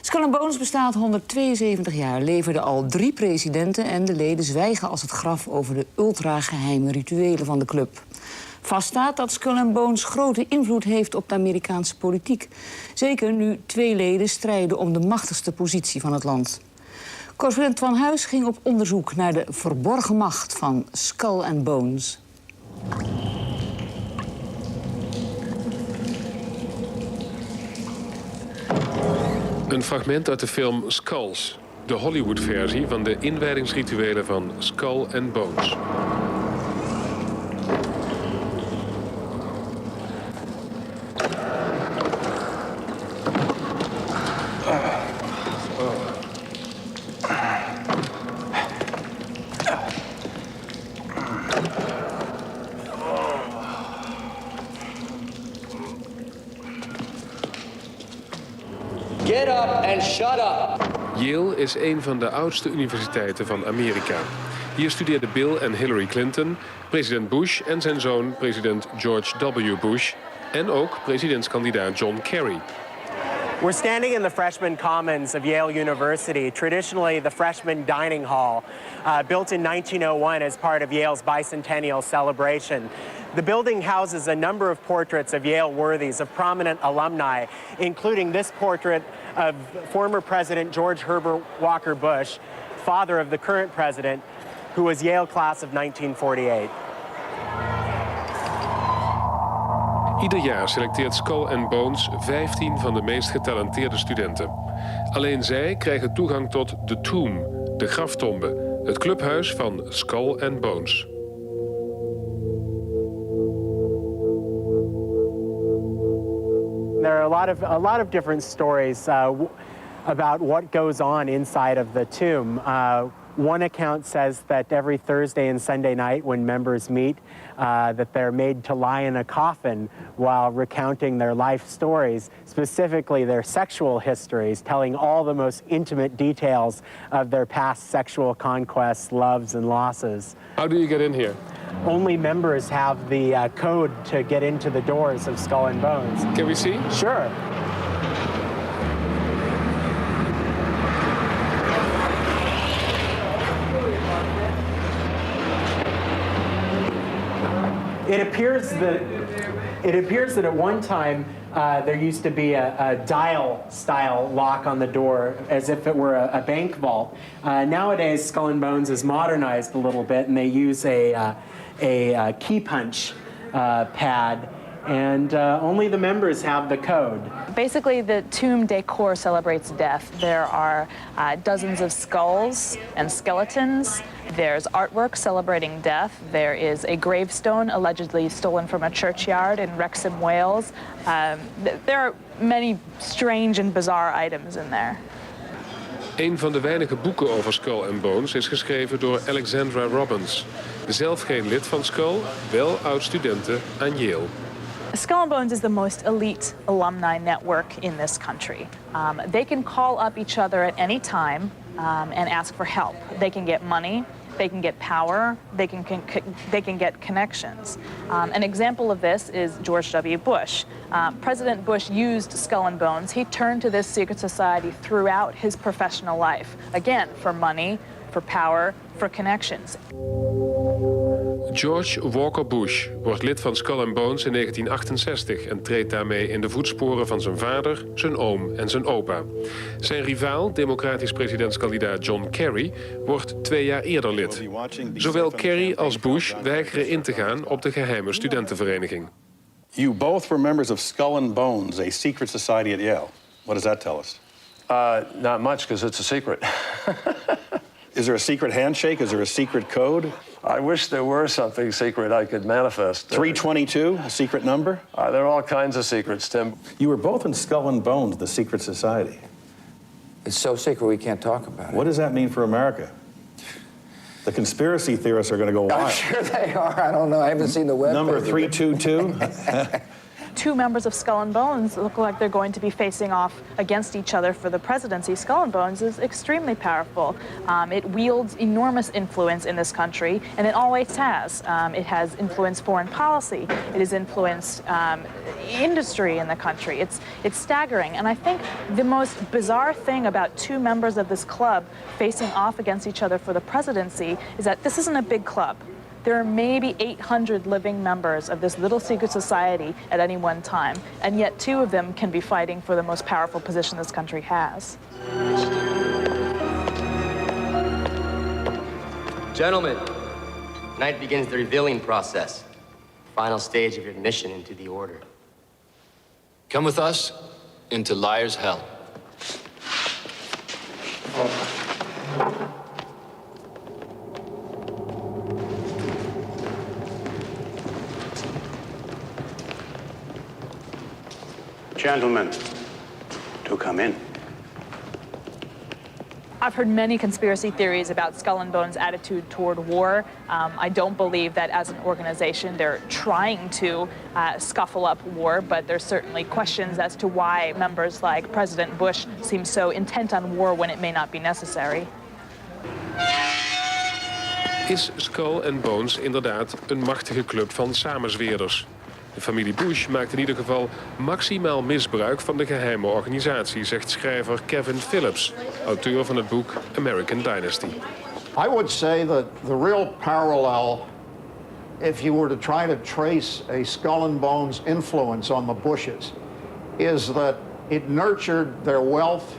Skull & Bones bestaat 172 jaar, leverden al 3 presidenten en de leden zwijgen als het graf over de ultrageheime rituelen van de club. Vaststaat dat Skull & Bones grote invloed heeft op de Amerikaanse politiek. Zeker nu 2 leden strijden om de machtigste positie van het land. Correspondent Van Huis ging op onderzoek naar de verborgen macht van Skull & Bones. Een fragment uit de film Skulls, de Hollywood-versie van de inwijdingsrituelen van Skull & Bones. Get up and shut up. Yale is een van de oudste universiteiten van Amerika. Hier studeerden Bill en Hillary Clinton, president Bush en zijn zoon president George W. Bush en ook presidentskandidaat John Kerry. We're standing in the freshman commons of Yale University, traditionally the freshman dining hall, built in 1901 as part of Yale's bicentennial celebration. The building houses a number of portraits of Yale worthies, of prominent alumni, including this portrait of former President George Herbert Walker Bush, father of the current president, who was Yale class of 1948. Ieder jaar selecteert Skull & Bones 15 van de meest getalenteerde studenten. Alleen zij krijgen toegang tot The Tomb, de graftombe, het clubhuis van Skull & Bones. There are a lot of different stories about what goes on inside of the tomb. One account says that every Thursday and Sunday night when members meet, that they're made to lie in a coffin while recounting their life stories, specifically their sexual histories, telling all the most intimate details of their past sexual conquests, loves, and losses. How do you get in here? Only members have the code to get into the doors of Skull & Bones. Can we see? Sure. It appears that at one time there used to be a dial-style lock on the door, as if it were a bank vault. Nowadays, Skull & Bones is modernized a little bit, and they use a key punch pad, and only the members have the code. Basically, the tomb decor celebrates death. There are dozens of skulls and skeletons. There's artwork celebrating death. There is a gravestone allegedly stolen from a churchyard in Wrexham, Wales. There are many strange and bizarre items in there. Een van de weinige boeken over Skull & Bones is geschreven door Alexandra Robbins. Zelf geen lid van Skull, wel oud-studente aan Yale. Skull & Bones is the most elite alumni network in this country. They can call up each other at any time and ask for help. They can get money, they can get power, they can get connections. An example of this is George W. Bush. President Bush used Skull & Bones. He turned to this secret society throughout his professional life. Again, for money, for power, for connections. George Walker Bush wordt lid van Skull & Bones in 1968 en treedt daarmee in de voetsporen van zijn vader, zijn oom en zijn opa. Zijn rivaal, democratisch presidentskandidaat John Kerry, wordt 2 jaar eerder lid. Zowel Kerry als Bush weigeren in te gaan op de geheime studentenvereniging. You both were members of Skull & Bones, a secret society at Yale. What does that tell us? Not much, because it's a secret. Is there a secret handshake? Is there a secret code? I wish there were something secret I could manifest. 322, a secret number? There are all kinds of secrets, Tim. You were both in Skull & Bones, the secret society. It's so secret we can't talk about it. What does that mean for America? The conspiracy theorists are going to go wild. I'm sure they are. I don't know. I haven't seen the web. Number 322? two members of Skull and Bones look like they're going to be facing off against each other for the presidency. Skull and Bones is extremely powerful. It wields enormous influence in this country, and it always has. It has influenced foreign policy. It has influenced industry in the country. It's staggering. And I think the most bizarre thing about two members of this club facing off against each other for the presidency is that this isn't a big club. There are maybe 800 living members of this little secret society at any one time, and yet two of them can be fighting for the most powerful position this country has. Gentlemen, tonight begins the revealing process, final stage of your admission into the order. Come with us into Liar's Hell. Gentlemen, to come in. I've heard many conspiracy theories about Skull and Bones' attitude toward war. I don't believe that as an organization they're trying to scuffle up war, but there's certainly questions as to why members like President Bush seem so intent on war when it may not be necessary. Is Skull and Bones inderdaad een machtige club van samenzweerders? De familie Bush maakt in ieder geval maximaal misbruik van de geheime organisatie, zegt schrijver Kevin Phillips, auteur van het boek American Dynasty. I would say that the real parallel, if you were to try to trace a Skull and Bones influence on the Bushes, is that it nurtured their wealth,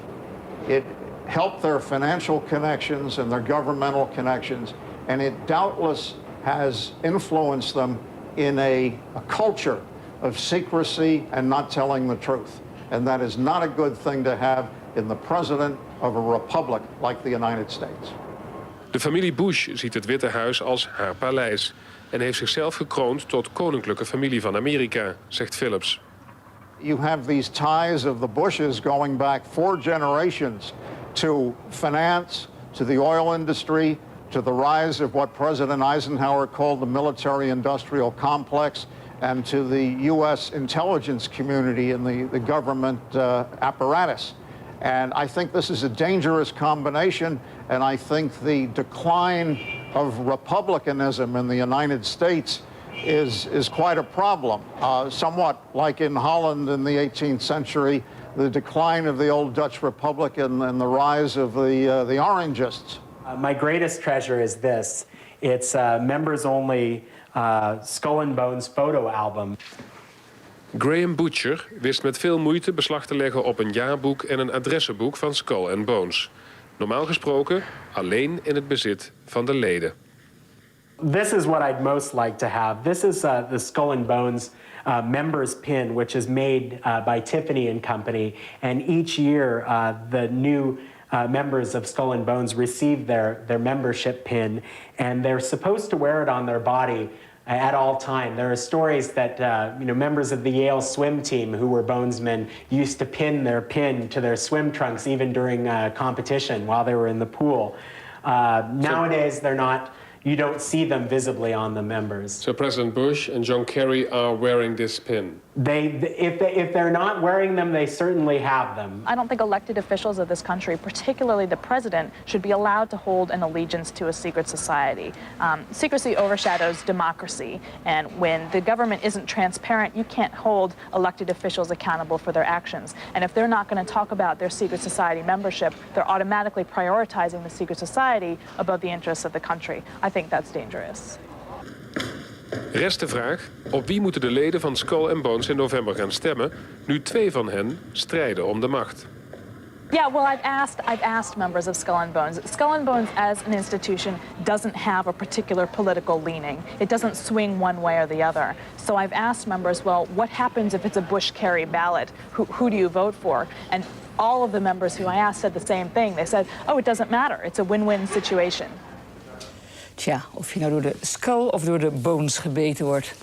it helped their financial connections and their governmental connections, and it doubtless has influenced them in a culture of secrecy and not telling the truth. And that is not a good thing to have in the president of a republic like the United States. De familie Bush ziet het Witte Huis als haar paleis en heeft zichzelf gekroond tot koninklijke familie van Amerika, zegt Phillips. You have these ties of the Bushes going back 4 generations to finance, to the oil industry, to the rise of what President Eisenhower called the military-industrial complex, and to the U.S. intelligence community and the government apparatus. And I think this is a dangerous combination, and I think the decline of republicanism in the United States is quite a problem. Somewhat like in Holland in the 18th century, the decline of the old Dutch Republic and the rise of the Orangists. My greatest treasure is this. It's a members-only Skull and Bones photo album. Graham Butcher wist met veel moeite beslag te leggen op een jaarboek en een adressenboek van Skull and Bones. Normaal gesproken alleen in het bezit van de leden. This is what I'd most like to have. This is the Skull and Bones members pin, which is made by Tiffany and Company. And each year, the new members of Skull and Bones receive their membership pin, and they're supposed to wear it on their body at all time. There are stories that members of the Yale swim team who were Bonesmen used to pin their pin to their swim trunks even during competition while they were in the pool. Nowadays, they're not. You don't see them visibly on the members. So President Bush and John Kerry are wearing this pin? If they're not wearing them, they certainly have them. I don't think elected officials of this country, particularly the president, should be allowed to hold an allegiance to a secret society. Secrecy overshadows democracy, and when the government isn't transparent, you can't hold elected officials accountable for their actions. And if they're not going to talk about their secret society membership, they're automatically prioritizing the secret society above the interests of the country. I think that's dangerous. Rest de vraag, op wie moeten de leden van Skull and Bones in november gaan stemmen, nu 2 van hen strijden om de macht? Yeah, well, I've asked members of Skull and Bones. Skull and Bones as an institution doesn't have a particular political leaning. It doesn't swing one way or the other. So I've asked members, well, what happens if it's a Bush-Kerry ballot? Who do you vote for? And all of the members who I asked said the same thing. They said, oh, it doesn't matter. It's a win-win situation. Tja, of je nou door de Skull of door de Bones gebeten wordt.